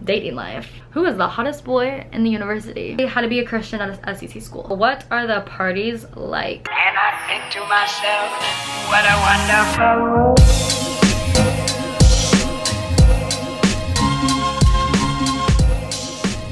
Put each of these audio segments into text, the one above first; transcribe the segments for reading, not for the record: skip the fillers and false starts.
dating life. Who is the hottest boy in the university? How to be a Christian at a SEC school. What are the parties like? And I think to myself, what a wonderful world.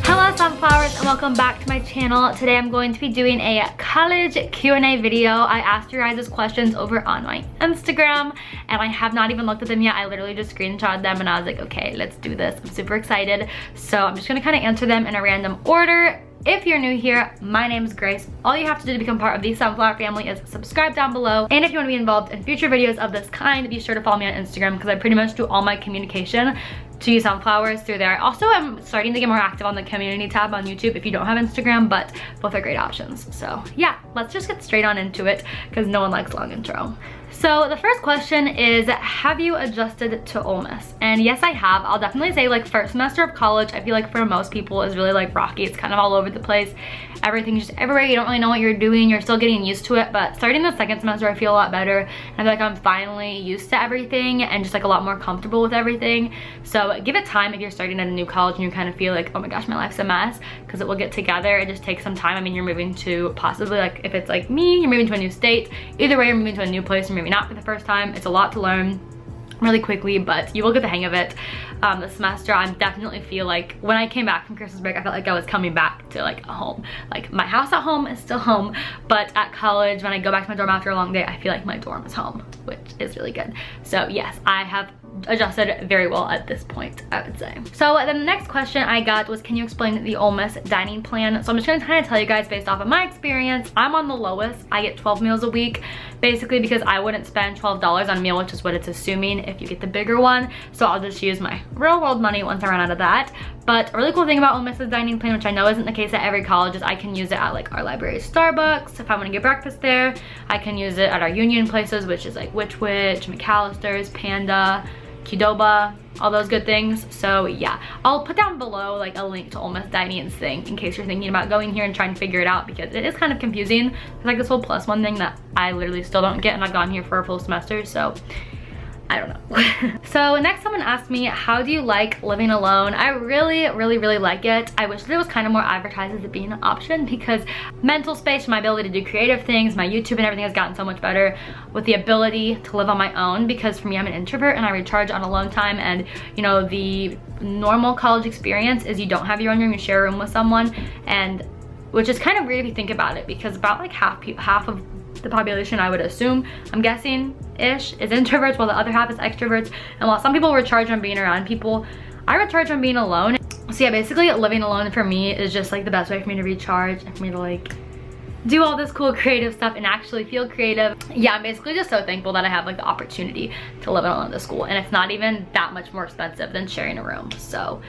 Hello sunflowers and welcome back to my channel. Today I'm going to be doing a college Q&A video. I asked your guys' questions over on my Instagram and I have not even looked at them yet. I literally just screenshotted them and I was like, okay, let's do this. I'm super excited. So I'm just gonna kind of answer them in a random order. If you're new here, my name is Grace. All you have to do to become part of the Sunflower family is subscribe down below. And if you want to be involved in future videos of this kind, be sure to follow me on Instagram because I pretty much do all my communication to you sunflowers through there. Also, I'm starting to get more active on the community tab on YouTube if you don't have Instagram, but both are great options. So yeah, let's just get straight on into it because no one likes long intro. So the first question is, have you adjusted to Ole Miss? And yes, I have. I'll definitely say like first semester of college, I feel like for most people is really like rocky. It's kind of all over the place. Everything's just everywhere. You don't really know what you're doing. You're still getting used to it. But starting the second semester, I feel a lot better. I feel like I'm finally used to everything and just like a lot more comfortable with everything. So give it time if you're starting at a new college and you kind of feel like, oh my gosh, my life's a mess, because it will get together. It just takes some time. I mean, you're moving to possibly, like if it's like me, you're moving to a new state. Either way, you're moving to a new place, you're moving out for the first time. It's a lot to learn really quickly, but you will get the hang of it. This semester, I definitely feel like when I came back from Christmas break, I felt like I was coming back to like a home. Like my house at home is still home, but at college, when I go back to my dorm after a long day, I feel like my dorm is home, which is really good. So yes, I have adjusted very well at this point, I would say. So then the next question I got was, can you explain the Ole Miss dining plan? So I'm just gonna kind of tell you guys based off of my experience. I'm on the lowest. I get 12 meals a week, basically because I wouldn't spend $12 on a meal, which is what it's assuming if you get the bigger one. So I'll just use my real world money once I run out of that. But a really cool thing about Ole Miss's dining plan, which I know isn't the case at every college, is I can use it at like our library Starbucks if I want to get breakfast there. I can use it at our union places, which is like Witch Witch, McAllister's, Panda, Qdoba, all those good things. So yeah, I'll put down below like a link to Ole Miss Dining's thing in case you're thinking about going here and trying to figure it out, because it is kind of confusing. It's like this whole +1 thing that I literally still don't get, and I've gone here for a full semester, so I don't know. So next someone asked me, how do you like living alone? I really like it. I wish that it was kind of more advertised as it being an option, because mental space, my ability to do creative things, my YouTube and everything has gotten so much better with the ability to live on my own, because for me, I'm an introvert and I recharge on alone time. And you know, the normal college experience is you don't have your own room, you share a room with someone, and which is kind of weird if you think about it, because about like half of the population, I would assume, I'm guessing ish, is introverts, while the other half is extroverts. And while some people recharge on being around people, I recharge on being alone. So yeah, basically living alone for me is just like the best way for me to recharge and for me to like do all this cool creative stuff and actually feel creative. Yeah, I'm basically just so thankful that I have like the opportunity to live alone at the school, and it's not even that much more expensive than sharing a room. So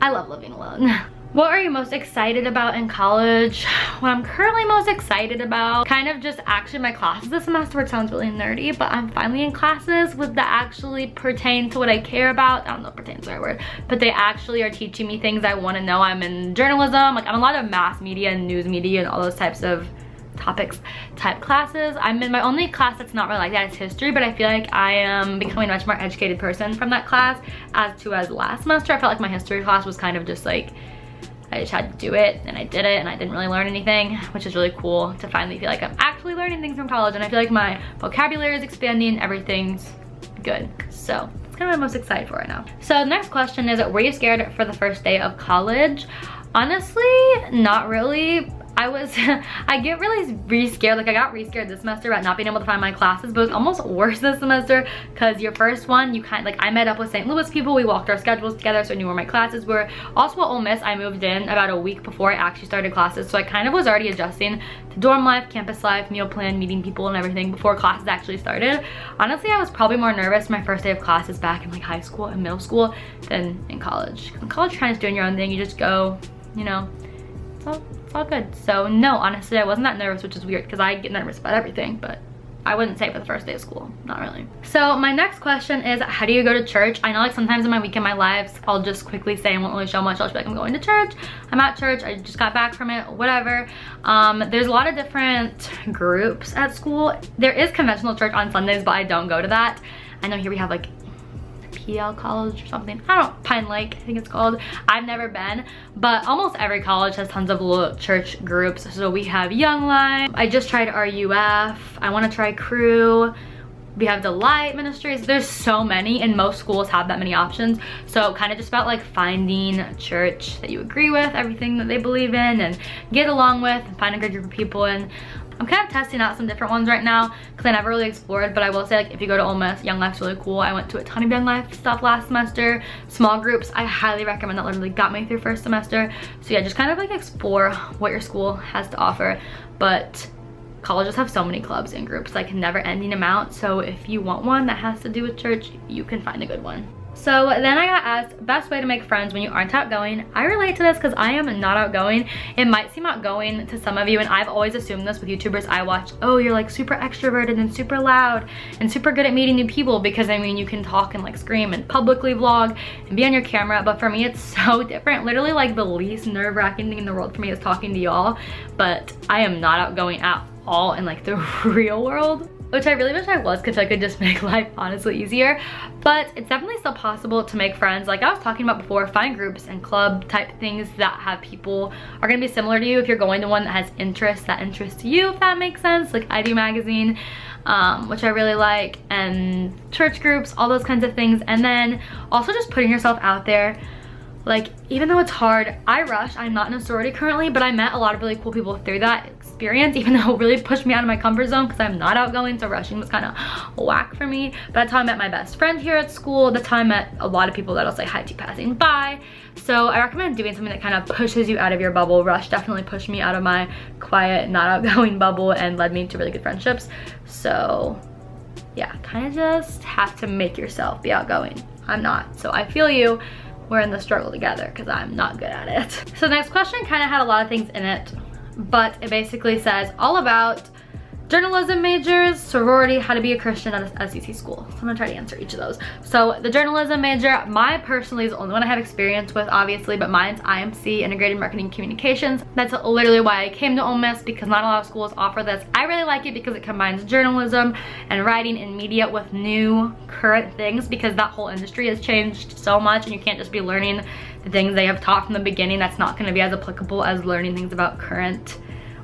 I love living alone. What are you most excited about in college? What I'm currently most excited about, kind of just actually my classes this semester, which sounds really nerdy, but I'm finally in classes that actually pertain to what I care about. I don't know if pertain's the right word, but they actually are teaching me things I want to know. I'm in journalism, like I'm a lot of mass media and news media and all those types of topics type classes. I'm in my only class that's not really like that is history, but I feel like I am becoming a much more educated person from that class as last semester. I felt like my history class was kind of just like, I just had to do it and I did it and I didn't really learn anything, which is really cool to finally feel like I'm actually learning things from college, and I feel like my vocabulary is expanding, everything's good. So that's kind of what I'm most excited for right now. So the next question is, were you scared for the first day of college? Honestly, not really. I get really scared. Like I got scared this semester about not being able to find my classes, but it was almost worse this semester because your first one, you kind of like, I met up with St. Louis people, we walked our schedules together so I knew where my classes were. Also at Ole Miss, I moved in about a week before I actually started classes, so I kind of was already adjusting to dorm life, campus life, meal plan, meeting people and everything before classes actually started. Honestly, I was probably more nervous my first day of classes back in like high school and middle school than in college. In college, you're kind of doing your own thing, you just go, you know, it's all good. So no, honestly, I wasn't that nervous, which is weird because I get nervous about everything, but I wouldn't say for the first day of school, not really. So my next question is, how do you go to church? I know like sometimes in my week in my lives, I'll just quickly say I won't really show much. I'll just be like, I'm going to church, I'm at church, I just got back from it, whatever. There's a lot of different groups at school. There is conventional church on Sundays, but I don't go to that. I know here we have like PL College or something. I don't know, Pine Lake, I think it's called. I've never been, but almost every college has tons of little church groups. So we have Young Life. I just tried RUF. I want to try Crew. We have Delight Ministries. There's so many, and most schools have that many options. So kind of just about like finding a church that you agree with, everything that they believe in and get along with, and find a good group of people. And I'm kind of testing out some different ones right now because I never really explored, but I will say, like, if you go to Ole Miss, Young Life's really cool. I went to a ton of Young Life stuff last semester. Small groups, I highly recommend. That literally got me through first semester. So yeah, just kind of like explore what your school has to offer. But colleges have so many clubs and groups, like never ending amount. So if you want one that has to do with church, you can find a good one. So then I got asked, best way to make friends when you aren't outgoing. I relate to this because I am not outgoing. It might seem outgoing to some of you, and I've always assumed this with YouTubers I watch. Oh, you're like super extroverted and super loud and super good at meeting new people, because I mean, you can talk and like scream and publicly vlog and be on your camera. But for me, it's so different. Literally, like the least nerve-wracking thing in the world for me is talking to y'all. But I am not outgoing at all in like the real world, which I really wish I was, because I could just make life honestly easier. But it's definitely still possible to make friends. Like I was talking about before, find groups and club type things that have people are gonna be similar to you. If you're going to one that has interests that interest you, if that makes sense, like I Do Magazine, which I really like, and church groups, all those kinds of things. And then also just putting yourself out there. Like, even though it's hard, I rush. I'm not in a sorority currently, but I met a lot of really cool people through that experience, even though it really pushed me out of my comfort zone because I'm not outgoing, so rushing was kind of whack for me. But that's how I met my best friend here at school. That's how I met a lot of people that I'll say hi to passing by. So I recommend doing something that kind of pushes you out of your bubble. Rush definitely pushed me out of my quiet, not outgoing bubble and led me to really good friendships. So yeah, kind of just have to make yourself be outgoing. I'm not, so I feel you. We're in the struggle together because I'm not good at it. So the next question kind of had a lot of things in it, but it basically says all about journalism majors, sorority, how to be a Christian at a SEC school. So I'm gonna try to answer each of those. So the journalism major, my personally is the only one I have experience with, obviously, but mine's IMC, Integrated Marketing Communications. That's literally why I came to Ole Miss, because not a lot of schools offer this. I really like it because it combines journalism and writing and media with new current things, because that whole industry has changed so much, and you can't just be learning the things they have taught from the beginning. That's not gonna be as applicable as learning things about current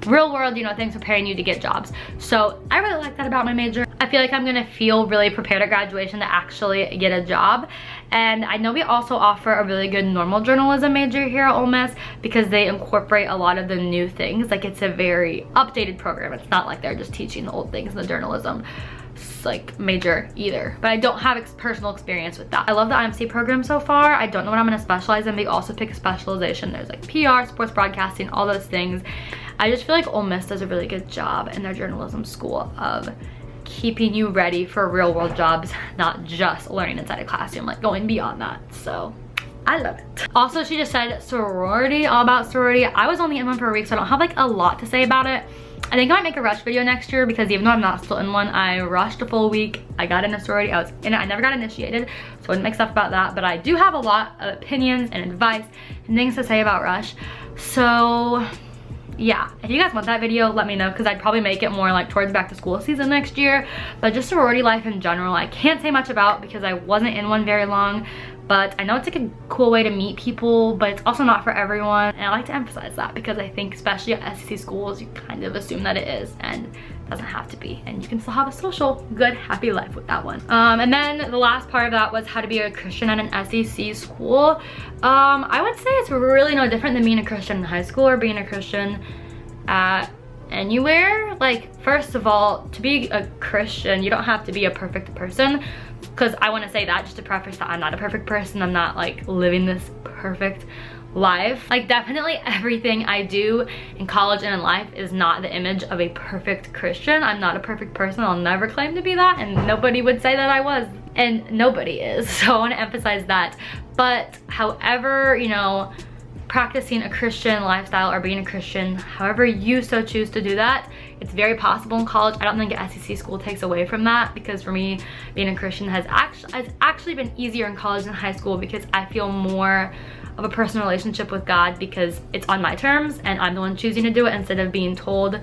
real world, you know, things preparing you to get jobs. So I really like that about my major. I feel like I'm gonna feel really prepared at graduation to actually get a job. And I know we also offer a really good normal journalism major here at Ole Miss, because they incorporate a lot of the new things. Like, it's a very updated program. It's not like they're just teaching the old things in the journalism like major either, but I don't have personal experience with that. I love the IMC program so far. I don't know what I'm going to specialize in. They also pick a specialization. There's like PR, sports broadcasting, all those things. I just feel like Ole Miss does a really good job in their journalism school of keeping you ready for real world jobs, not just learning inside a classroom, like going beyond that. So I love it. Also, she just said sorority, all about sorority. I was only in one for a week, so I don't have like a lot to say about it. I think I might make a rush video next year, because even though I'm not still in one, I rushed a full week. I got in a sorority, I was in it, I never got initiated, so I wouldn't make stuff about that, but I do have a lot of opinions and advice and things to say about rush. So yeah, if you guys want that video, let me know, because I'd probably make it more like towards back to school season next year. But just sorority life in general, I can't say much about because I wasn't in one very long. But I know it's like a cool way to meet people, but it's also not for everyone. And I like to emphasize that, because I think especially at SEC schools, you kind of assume that it is, and it doesn't have to be. And you can still have a social, good, happy life with that one. And then the last part of that was how to be a Christian at an SEC school. I would say it's really no different than being a Christian in high school or being a Christian at anywhere. Like, first of all, to be a Christian, you don't have to be a perfect person, because I want to say that just to preface that I'm not a perfect person. I'm not like living this perfect life. Like, definitely everything I do in college and in life is not the image of a perfect Christian. I'm not a perfect person. I'll never claim to be that, and nobody would say that I was, and nobody is. So I want to emphasize that. But however, you know, practicing a Christian lifestyle or being a Christian, however you so choose to do that, it's very possible in college. I don't think an SEC school takes away from that, because for me, being a Christian has actually been easier in college than high school, because I feel more of a personal relationship with God because it's on my terms and I'm the one choosing to do it instead of being told.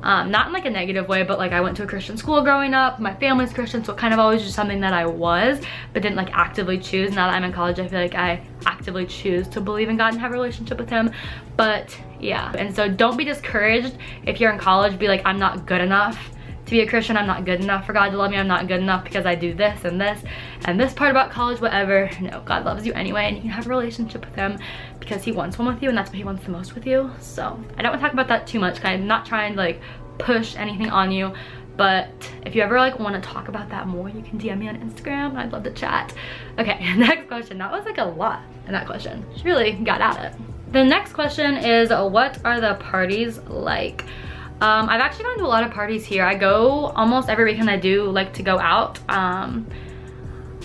Not in like a negative way, but like I went to a Christian school growing up, my family's Christian, so it kind of always just something that I was, but didn't like actively choose. Now that I'm in college, I feel like I actively choose to believe in God and have a relationship with him. But yeah, and so don't be discouraged if you're in college. Be like, I'm not good enough to be a Christian, I'm not good enough for God to love me, I'm not good enough because I do this and this and this part about college, whatever. No, God loves you anyway, and you can have a relationship with him because he wants one with you, and that's what he wants the most with you. So I don't want to talk about that too much, because I'm not trying to like push anything on you, but if you ever like want to talk about that more, you can DM me on Instagram. I'd love to chat. Okay, next question. That was like a lot in that question. She really got at it. The next question is, what are the parties like? I've actually gone to a lot of parties here. I go almost every weekend. I do like to go out.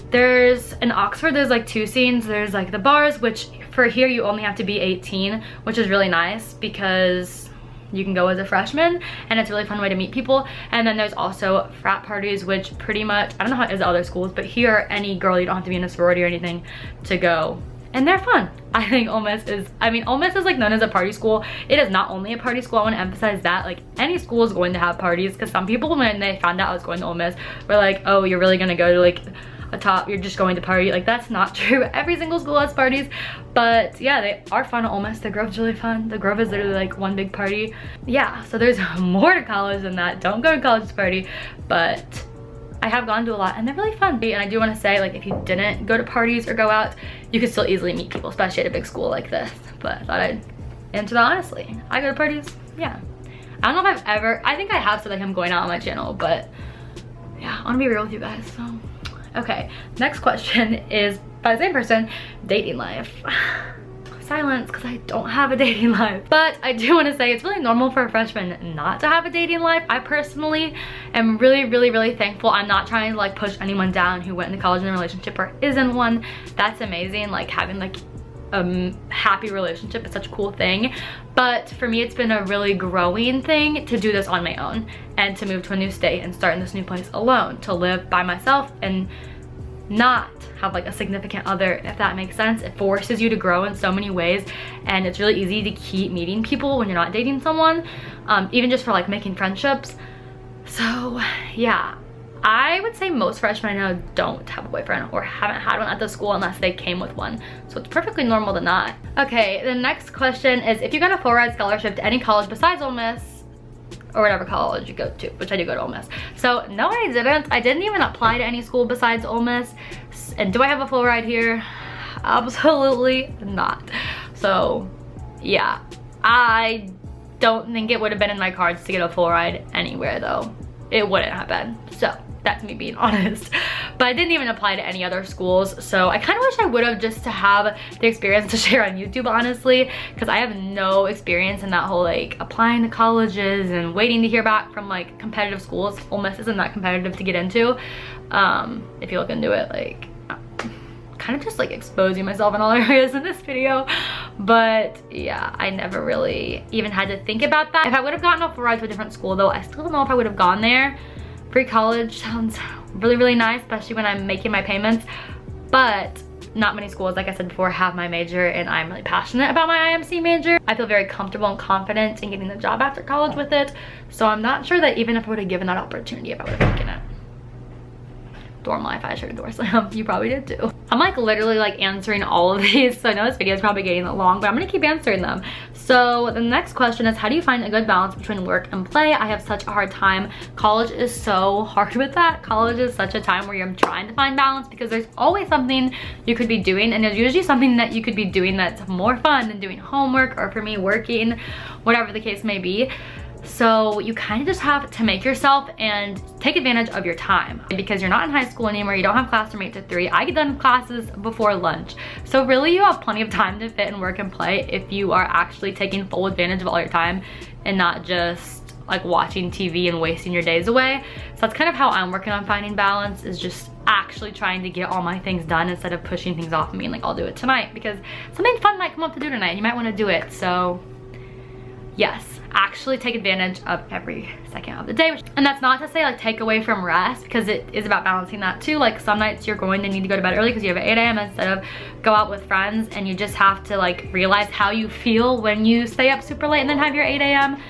There's in Oxford, there's like two scenes. There's like the bars, which for here you only have to be 18, which is really nice because you can go as a freshman and it's a really fun way to meet people. And then there's also frat parties, which pretty much, I don't know how it is at other schools, but here any girl, you don't have to be in a sorority or anything to go, and they're fun. I think Ole Miss is, I mean, Ole Miss is like known as a party school. It is not only a party school. I want to emphasize that. Like, any school is going to have parties, because some people, when they found out I was going to Ole Miss, were like, oh, you're really gonna go to like a top, you're just going to party. Like, that's not true. Every single school has parties, but yeah, they are fun at Ole Miss. The Grove's really fun. The Grove is literally like one big party. Yeah, so there's more to college than that. Don't go to college to party, but I have gone to a lot and they're really fun. And I do want to say, like, if you didn't go to parties or go out, you could still easily meet people, especially at a big school like this. But I thought I'd answer that honestly. I go to parties, yeah. I don't know if I've ever, I think I have said like I'm going out on my channel, but yeah, I want to be real with you guys. So okay, next question is by the same person, dating life. Silence, because I don't have a dating life. But I do want to say it's really normal for a freshman not to have a dating life. I personally am really thankful. I'm not trying to like push anyone down who went into college in a relationship or is in one. That's amazing. Like, having like a happy relationship is such a cool thing. But for me, it's been a really growing thing to do this on my own and to move to a new state and start in this new place alone, to live by myself and not have like a significant other, if that makes sense. It forces you to grow in so many ways, and it's really easy to keep meeting people when you're not dating someone, even just for like making friendships. So yeah, I would say most freshmen I know don't have a boyfriend or haven't had one at the school unless they came with one. So it's perfectly normal to not. Okay, the next question is, if you got a full ride scholarship to any college besides Ole Miss, or whatever college you go to, which I do go to Ole Miss. So no, I didn't. I didn't even apply to any school besides Ole Miss. And do I have a full ride here? Absolutely not. So yeah, I don't think it would have been in my cards to get a full ride anywhere though. It wouldn't have been. So that's me being honest. But I didn't even apply to any other schools, so I kind of wish I would have, just to have the experience to share on YouTube, honestly, because I have no experience in that whole like applying to colleges and waiting to hear back from like competitive schools. Ole Miss isn't that competitive to get into. If you look into it, like, kind of just like exposing myself in all areas in this video. But yeah, I never really even had to think about that. If I would have gotten a full ride to a different school though, I still don't know if I would have gone there. Free college sounds really nice, especially when I'm making my payments, but not many schools, like I said before, have my major, and I'm really passionate about my IMC major. I feel very comfortable and confident in getting the job after college with it, so I'm not sure that even if I would have given that opportunity, if I would have taken it. Dorm life, I should door slam. You probably did too. I'm like literally like answering all of these, so I know this video is probably getting long, but I'm gonna keep answering them. So the next question is, how do you find a good balance between work and play? I have such a hard time. College is so hard with that. College is such a time where you're trying to find balance, because there's always something you could be doing, and there's usually something that you could be doing that's more fun than doing homework, or for me, working, whatever the case may be. So you kind of just have to make yourself and take advantage of your time, because you're not in high school anymore. You don't have class from 8 to 3. I get done with classes before lunch. So really you have plenty of time to fit and work and play if you are actually taking full advantage of all your time and not just like watching TV and wasting your days away. So that's kind of how I'm working on finding balance, is just actually trying to get all my things done instead of pushing things off of me and like, I'll do it tonight because something fun might come up to do tonight and you might want to do it. So yes, actually take advantage of every second of the day. And that's not to say like take away from rest, because it is about balancing that too. Like some nights you're going to need to go to bed early because you have an 8 a.m. instead of go out with friends, and you just have to like realize how you feel when you stay up super late and then have your 8 a.m.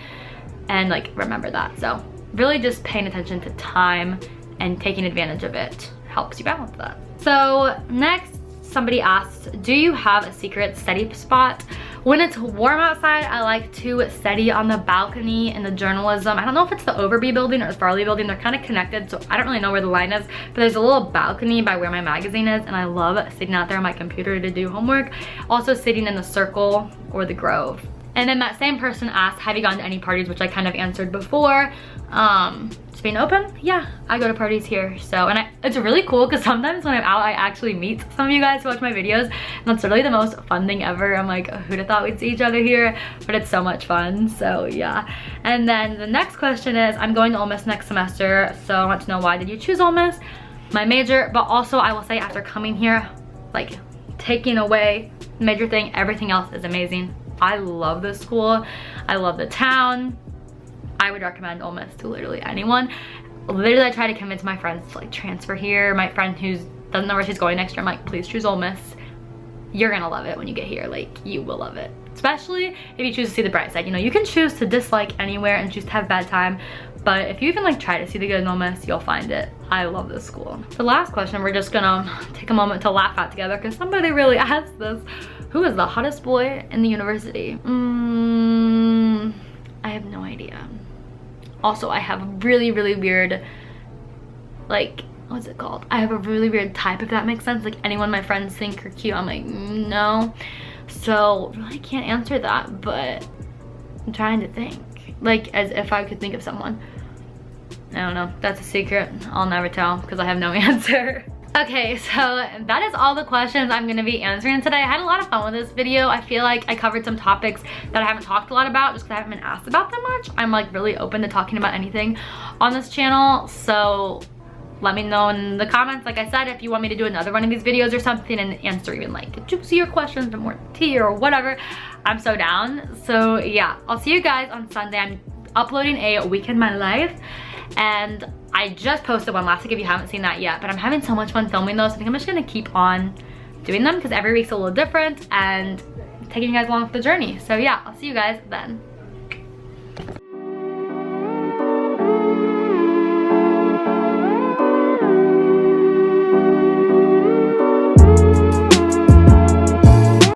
and like remember that. So really just paying attention to time and taking advantage of it helps you balance that. So next, somebody asked, do you have a secret study spot? When it's warm outside, I like to study on the balcony in the journalism. I don't know if it's the Overby building or the Farley building. They're kind of connected, so I don't really know where the line is, but there's a little balcony by where my magazine is, and I love sitting out there on my computer to do homework. Also sitting in the Circle or the Grove. And then that same person asked, have you gone to any parties, which I kind of answered before. Spain Open, yeah, I go to parties here. So, and it's really cool because sometimes when I'm out, I actually meet some of you guys who watch my videos, and that's really the most fun thing ever. I'm like, oh, who'd have thought we'd see each other here? But it's so much fun, so yeah. And then the next question is, I'm going to Ole Miss next semester, so I want to know, why did you choose Ole Miss? My major, but also I will say after coming here, like taking away the major thing, everything else is amazing. I love this school, I love the town. I would recommend Ole Miss to literally anyone. Literally, I try to convince my friends to like transfer here. My friend who doesn't know where she's going next year, I'm like, please choose Ole Miss. You're gonna love it when you get here. Like, you will love it. Especially if you choose to see the bright side. You know, you can choose to dislike anywhere and choose to have a bad time, but if you even like try to see the good in Ole Miss, you'll find it. I love this school. The last question, we're just gonna take a moment to laugh at together because somebody really asked this. Who is the hottest boy in the university? I have no idea. Also, I have a really weird, like, what's it called? I have a really weird type, if that makes sense. Like, anyone my friends think are cute, I'm like, no. So, really can't answer that, but I'm trying to think. Like, as if I could think of someone. I don't know, that's a secret. I'll never tell, because I have no answer. Okay, so that is all the questions I'm gonna be answering today. I had a lot of fun with this video. I feel like I covered some topics that I haven't talked a lot about just because I haven't been asked about them much. I'm like really open to talking about anything on this channel, so let me know in the comments, like I said, if you want me to do another one of these videos or something and answer even like juicier questions or more tea or whatever. I'm so down. So yeah, I'll see you guys on Sunday. I'm uploading a week in my life, and I just posted one last week if you haven't seen that yet, but I'm having so much fun filming those. So I think I'm just gonna keep on doing them because every week's a little different and taking you guys along for the journey. So yeah, I'll see you guys then.